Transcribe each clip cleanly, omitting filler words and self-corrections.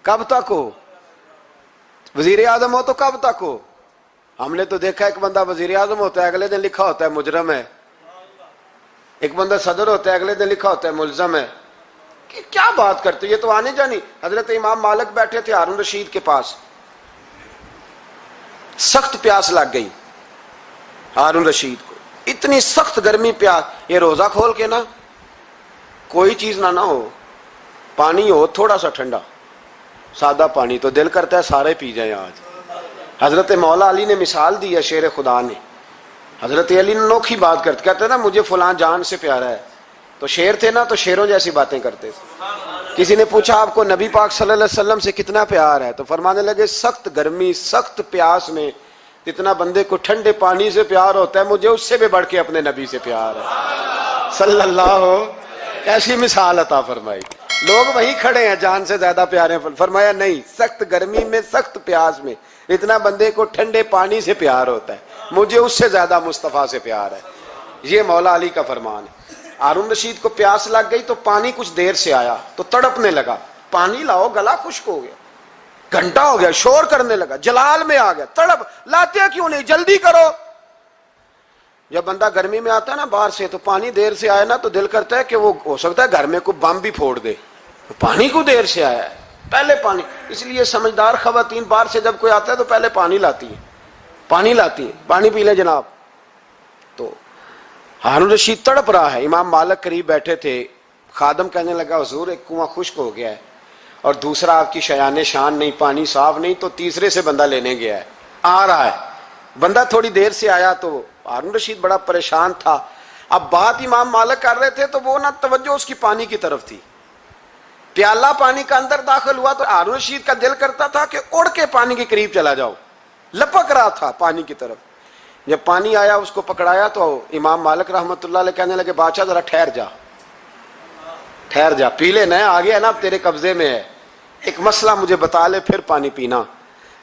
کب تک ہو؟ وزیر اعظم ہو تو کب تک ہو؟ ہم نے تو دیکھا ایک بندہ وزیر اعظم ہوتا ہے اگلے دن لکھا ہوتا ہے مجرم ہے، ایک بندہ صدر ہوتا ہے اگلے دن لکھا ہوتا ہے ملزم ہے. کیا بات کرتے؟ یہ تو آنے جانی. حضرت امام مالک بیٹھے تھے ہارون رشید کے پاس، سخت پیاس لگ گئی ہارون رشید کو، اتنی سخت گرمی پیاس. یہ روزہ کھول کے نا کوئی چیز نہ ہو، پانی ہو تھوڑا سا ٹھنڈا سادہ پانی تو دل کرتا ہے سارے پی جائیں آج. حضرت مولا علی نے مثال دی ہے، شیر خدا نے. حضرت علی نے انوکھی بات کرتے، کہتے نا مجھے فلاں جان سے پیارا ہے. تو شیر تھے نا تو شیروں جیسی باتیں کرتے تھے. کسی نے پوچھا آپ کو نبی پاک صلی اللہ علیہ وسلم سے کتنا پیار ہے؟ تو فرمانے لگے سخت گرمی سخت پیاس میں جتنا بندے کو ٹھنڈے پانی سے پیار ہوتا ہے مجھے اس سے بھی بڑھ کے اپنے نبی سے پیار ہے صلی اللہ. کیسی مثال عطا فرمائی. لوگ وہیں کھڑے ہیں جان سے زیادہ پیارے ہیں. فرمایا نہیں، سخت گرمی میں سخت پیاس میں اتنا بندے کو ٹھنڈے پانی سے پیار ہوتا ہے مجھے اس سے زیادہ مصطفیٰ سے پیار ہے. یہ مولا علی کا فرمان ہے. ہارون رشید کو پیاس لگ گئی تو پانی کچھ دیر سے آیا تو تڑپنے لگا، پانی لاؤ گلا خشک ہو گیا. گھنٹہ ہو گیا شور کرنے لگا، جلال میں آ گیا، تڑپ لاتے کیوں نہیں جلدی کرو. جب بندہ گرمی میں آتا ہے نا باہر سے تو پانی دیر سے آیا نا تو دل کرتا ہے کہ وہ ہو سکتا ہے گھر میں کوئی بم بھی پھوڑ دے. پانی کو دیر سے آیا ہے پہلے پانی. اس لیے سمجھدار خواتین باہر سے جب کوئی آتا ہے تو پہلے پانی لاتی ہیں، پانی پی لیں جناب. تو ہارون رشید تڑپ رہا ہے، امام مالک قریب بیٹھے تھے. خادم کہنے لگا حضور ایک کنواں خشک ہو گیا ہے اور دوسرا آپ کی شایان شان نہیں، پانی صاف نہیں، تو تیسرے سے بندہ لینے گیا ہے، آ رہا ہے. بندہ تھوڑی دیر سے آیا تو ہارون رشید بڑا پریشان تھا. اب بات امام مالک کر رہے تھے تو وہ نہ توجہ اس کی پانی کی طرف تھی. پیالہ پانی کا اندر داخل ہوا تو ہارون رشید کا دل کرتا تھا کہ اڑ کے پانی کے قریب چلا جاؤ، لپک رہا تھا پانی کی طرف. جب پانی آیا اس کو پکڑایا تو امام مالک رحمت اللہ علیہ کہنے لگے بادشاہ ذرا ٹھہر جا پی لے، نیا آ گیا نا اب تیرے قبضے میں ہے، ایک مسئلہ مجھے بتا لے پھر پانی پینا.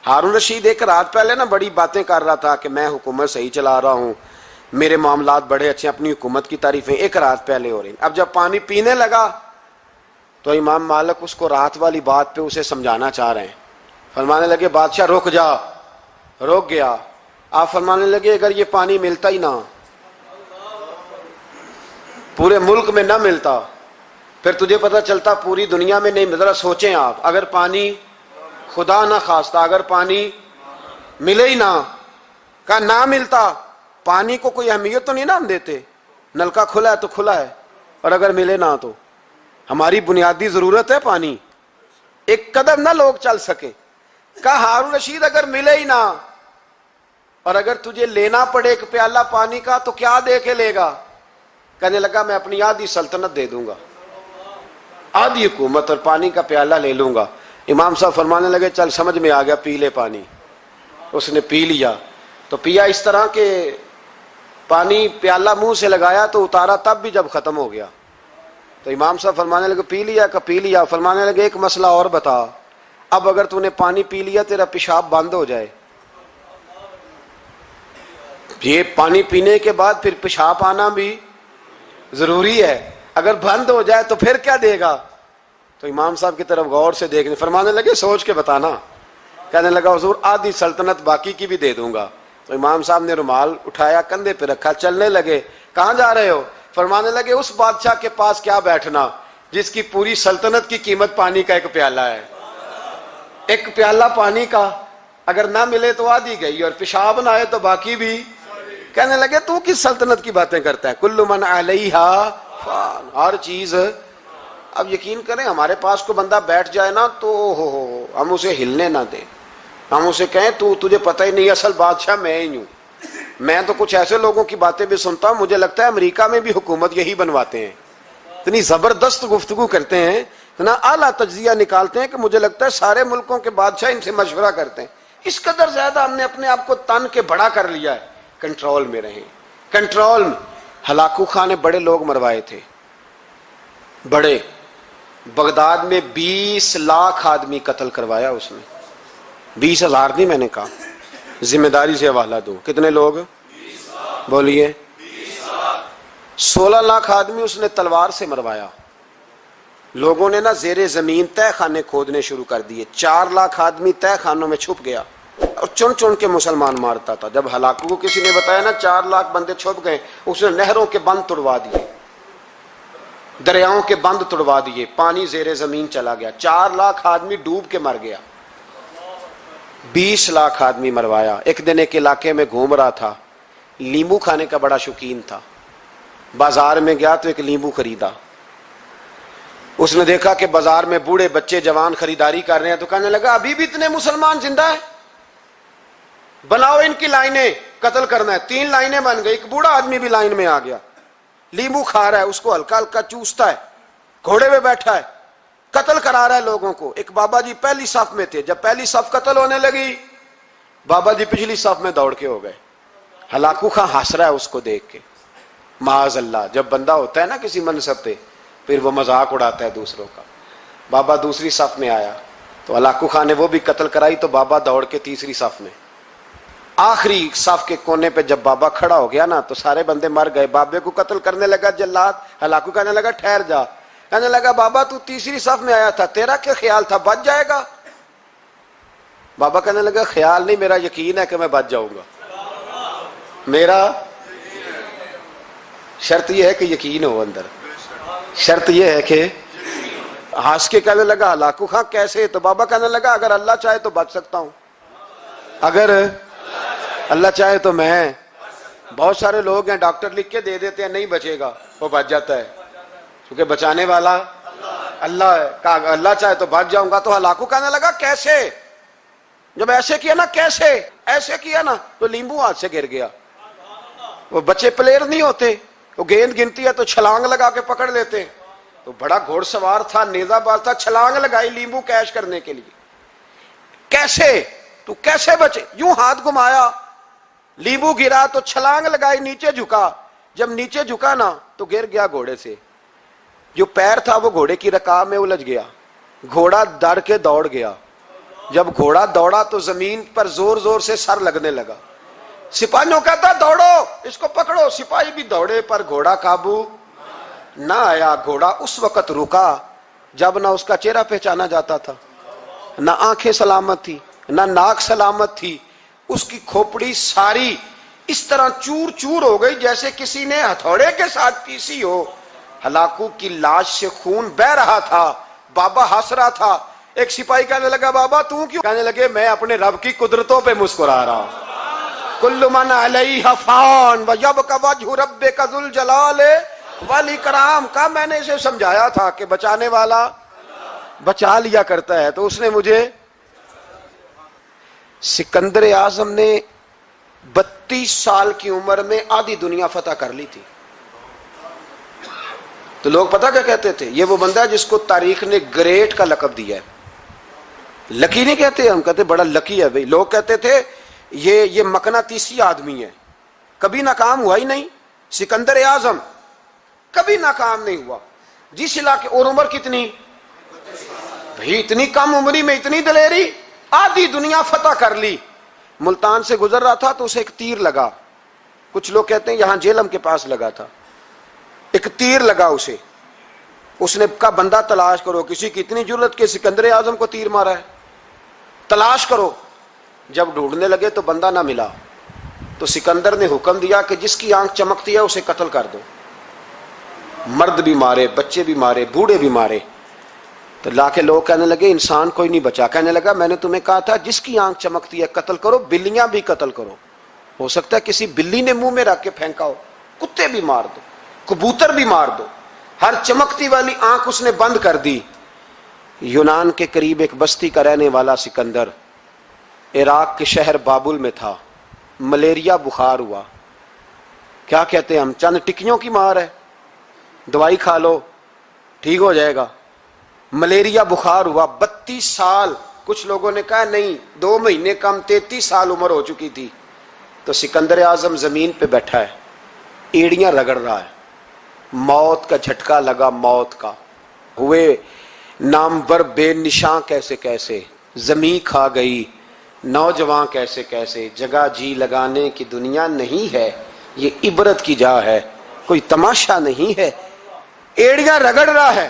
ہارون رشید ایک رات پہلے نا بڑی باتیں کر رہا تھا کہ میں حکومت صحیح چلا رہا ہوں، میرے معاملات بڑے اچھے، اپنی حکومت کی تعریفیں ایک رات پہلے ہو رہی. اب جب پانی پینے لگا تو امام مالک اس کو رات والی بات پہ اسے سمجھانا چاہ رہے ہیں. فرمانے لگے بادشاہ رک جا. رک گیا. آپ فرمانے لگے اگر یہ پانی ملتا ہی نہ، پورے ملک میں نہ ملتا، پھر تجھے پتہ چلتا پوری دنیا میں نہیں. ذرا سوچیں آپ، اگر پانی خدا نہ خواستہ اگر پانی ملے ہی نہ، کہا نہ ملتا، پانی کو کوئی اہمیت تو نہیں نا ہم دیتے، نلکا کھلا ہے تو کھلا ہے، اور اگر ملے نہ تو ہماری بنیادی ضرورت ہے پانی، ایک قدم نہ لوگ چل سکے. کہا ہارون رشید اگر ملے ہی نہ اور اگر تجھے لینا پڑے ایک پیالہ پانی کا تو کیا دے کے لے گا؟ کہنے لگا میں اپنی آدھی سلطنت دے دوں گا، آدھی حکومت اور پانی کا پیالہ لے لوں گا. امام صاحب فرمانے لگے چل سمجھ میں آ گیا، پی لے پانی. اس نے پی لیا. تو پیا اس طرح کہ پانی پیالہ منہ سے لگایا تو اتارا تب بھی جب ختم ہو گیا. تو امام صاحب فرمانے لگے پی لیا؟ کہ پی لیا. فرمانے لگے ایک مسئلہ اور بتا، اب اگر تو نے پانی پی لیا تیرا پیشاب بند ہو جائے، یہ پانی پینے کے بعد پھر پیشاب آنا بھی ضروری ہے، اگر بند ہو جائے تو پھر کیا دے گا؟ تو امام صاحب کی طرف غور سے دیکھنے، فرمانے لگے سوچ کے بتانا. کہنے لگا حضور آدھی سلطنت باقی کی بھی دے دوں گا. تو امام صاحب نے رومال اٹھایا کندھے پہ رکھا، چلنے لگے. کہاں جا رہے ہو؟ فرمانے لگے اس بادشاہ کے پاس کیا بیٹھنا جس کی پوری سلطنت کی قیمت پانی کا ایک پیالہ ہے. ایک پیالہ پانی کا اگر نہ ملے تو آدھی گئی اور پیشاب نہ آئے تو باقی بھی. کہنے لگے تو کس سلطنت کی باتیں کرتا ہے؟ کل من علیہا فان، ہر چیز. اب یقین کریں ہمارے پاس کو بندہ بیٹھ جائے نا تو ہم اسے ہلنے نہ دیں، ہم اسے کہیں تجھے پتہ ہی نہیں اصل بادشاہ میں ہی ہوں. میں تو کچھ ایسے لوگوں کی باتیں بھی سنتا ہوں، مجھے لگتا ہے امریکہ میں بھی حکومت یہی بنواتے ہیں. اتنی زبردست گفتگو کرتے ہیں، اتنا اعلیٰ تجزیہ نکالتے ہیں کہ مجھے لگتا ہے سارے ملکوں کے بادشاہ ان سے مشورہ کرتے ہیں. اس قدر زیادہ ہم نے اپنے آپ کو تن کے بڑا کر لیا ہے. کنٹرول میں رہیں، کنٹرول میں. ہلاکو خان نے بڑے لوگ مروائے تھے، بڑے. بغداد میں 20 لاکھ آدمی قتل کروایا اس نے. 20,000 نہیں میں نے کہا، ذمہ داری سے حوالہ دو. کتنے لوگ بولیے؟ 16 لاکھ آدمی اس نے تلوار سے مروایا. لوگوں نے نا زیر زمین تہ خانے کھودنے شروع کر دیے. 4 لاکھ آدمی تہ خانوں میں چھپ گیا اور چن چن کے مسلمان مارتا تھا. جب ہلاکو کو کسی نے بتایا نا 4 لاکھ بندے چھپ گئے, اس نے نہروں کے بند توڑوا دیے, دریاؤں کے بند توڑوا دیے, پانی زیر زمین چلا گیا. 4 لاکھ آدمی ڈوب کے مر گیا. 20 لاکھ آدمی مروایا. ایک دن ایک علاقے میں گھوم رہا تھا, لیمبو کھانے کا بڑا شوقین تھا. بازار میں گیا تو ایک لیمبو خریدا. اس نے دیکھا کہ بازار میں بوڑھے بچے جوان خریداری کر رہے ہیں, تو کہنے لگا ابھی بھی اتنے مسلمان زندہ ہیں, بناؤ ان کی لائنیں, قتل کرنا ہے. 3 لائنیں بن گئی. ایک بوڑھا آدمی بھی لائن میں آ گیا, لیمبو کھا رہا ہے, اس کو ہلکا ہلکا چوستا ہے, گھوڑے پہ بیٹھا ہے, قتل کرا رہا ہے لوگوں کو. ایک بابا جی پہلی صف میں تھے, جب پہلی صف قتل ہونے لگی بابا جی پچھلی صف میں دوڑ کے ہو گئے. ہلاکو خان ہنس رہا ہے اس کو دیکھ کے. معاذ اللہ, جب بندہ ہوتا ہے نا کسی منصب پہ پھر وہ مذاق اڑاتا ہے دوسروں کا. بابا دوسری صف میں آیا تو ہلاکو خان نے وہ بھی قتل کرائی, تو بابا دوڑ کے تیسری صف میں. آخری صف کے کونے پہ جب بابا کھڑا ہو گیا نا تو سارے بندے مر گئے. بابے کو قتل کرنے لگا جلاد. ہلاکو کہنے لگا ٹھہر جا. کہنے لگا بابا تو تیسری صف میں آیا تھا, تیرا کیا خیال تھا بچ جائے گا؟ بابا کہنے لگا خیال نہیں, میرا یقین ہے کہ میں بچ جاؤں گا. میرا شرط یہ ہے کہ یقین ہو اندر, شرط یہ ہے کہ ہنس کے کہنے لگا ہلاکو خان کیسے؟ تو بابا کہنے لگا اگر اللہ چاہے تو بچ سکتا ہوں, اگر اللہ چاہے تو میں. بہت سارے لوگ ہیں ڈاکٹر لکھ کے دے دیتے ہیں نہیں بچے گا, وہ بچ جاتا ہے کیونکہ بچانے والا اللہ ہے. کہا اللہ چاہے تو بچ جاؤں گا. تو ہلاکو کہنے لگا کیسے؟ جب ایسے کیا نا, کیسے ایسے کیا نا, تو لیمبو ہاتھ سے گر گیا. وہ بچے پلیئر نہیں ہوتے, وہ گیند گنتی ہے تو چھلانگ لگا کے پکڑ لیتے. تو بڑا گھوڑ سوار تھا, نیزہ باز تھا, چھلانگ لگائی لیمبو کیش کرنے کے لیے. کیسے؟ تو کیسے بچے؟ یوں ہاتھ گھمایا, لیمبو گرا تو چھلانگ لگائی, نیچے جھکا. جب نیچے جھکا نا تو گر گیا گھوڑے سے. جو پیر تھا وہ گھوڑے کی رکاب میں الجھ گیا. گھوڑا ڈر کے دوڑ گیا. جب گھوڑا دوڑا تو زمین پر زور زور سے سر لگنے لگا. سپاہیوں کہتا دوڑو اس کو پکڑو. سپاہی بھی دوڑے پر گھوڑا قابو نہ آیا. گھوڑا اس وقت رکا جب نہ اس کا چہرہ پہچانا جاتا تھا, نہ آنکھیں سلامت تھی, نہ ناک سلامت تھی. اس کی کھوپڑی ساری اس طرح چور چور ہو گئی جیسے کسی نے ہتھوڑے کے ساتھ پیسی ہو. ہلاکو کی لاش سے خون بہ رہا تھا. بابا ہنس رہا تھا. ایک سپاہی کہنے لگا بابا تو کیوں؟ کہنے لگے میں اپنے رب کی قدرتوں پہ مسکرا رہا ہوں. کل من علیہ فان ویبقی وجہ ربک ذو الجلال والاکرام. کا میں نے اسے سمجھایا تھا کہ بچانے والا بچا لیا کرتا ہے, تو اس نے مجھے. سکندر اعظم نے 32 سال کی عمر میں آدھی دنیا فتح کر لی تھی. تو لوگ پتہ کیا کہتے تھے؟ یہ وہ بندہ ہے جس کو تاریخ نے گریٹ کا لقب دیا ہے. لکی نہیں کہتے, ہم کہتے بڑا لکی ہے بھائی. لوگ کہتے تھے یہ مقناطیسی آدمی ہے, کبھی ناکام ہوا ہی نہیں. سکندر اعظم کبھی ناکام نہیں ہوا. جس علاقے, اور عمر کتنی بھائی, اتنی کم عمری میں اتنی دلیری, آدھی دنیا فتح کر لی. ملتان سے گزر رہا تھا تو اسے ایک تیر لگا. کچھ لوگ کہتے ہیں یہاں جیلم کے پاس لگا تھا. ایک تیر لگا اسے. اس نے کہا بندہ تلاش کرو, کسی کی اتنی جرت کہ سکندر اعظم کو تیر مارا ہے, تلاش کرو. جب ڈھونڈنے لگے تو بندہ نہ ملا. تو سکندر نے حکم دیا کہ جس کی آنکھ چمکتی ہے اسے قتل کر دو. مرد بھی مارے, بچے بھی مارے, بوڑھے بھی مارے. تو لا کے لوگ کہنے لگے انسان کوئی نہیں بچا. کہنے لگا میں نے تمہیں کہا تھا جس کی آنکھ چمکتی ہے قتل کرو. بلیاں بھی قتل کرو, ہو سکتا ہے کسی بلی نے منہ میں رکھ کے پھینکا ہو. کتے بھی مار دو, کبوتر بھی مار دو. ہر چمکتی والی آنکھ اس نے بند کر دی. یونان کے قریب ایک بستی کا رہنے والا سکندر عراق کے شہر بابل میں تھا. ملیریا بخار ہوا. کیا کہتے ہیں ہم, چند ٹکیوں کی مار ہے, دوائی کھا لو ٹھیک ہو جائے گا. ملیریا بخار ہوا. 32 سال, کچھ لوگوں نے کہا نہیں 2 مہینے کم, 33 سال عمر ہو چکی تھی. تو سکندر اعظم زمین پہ بیٹھا ہے, ایڑیاں رگڑ رہا ہے. موت کا جھٹکا لگا, موت کا. ہوئے نامور بے نشاں کیسے کیسے, زمین کھا گئی نوجوان کیسے کیسے. جگہ جی لگانے کی دنیا نہیں ہے, یہ عبرت کی جا ہے, کوئی تماشا نہیں ہے. ایڑیاں رگڑ رہا ہے,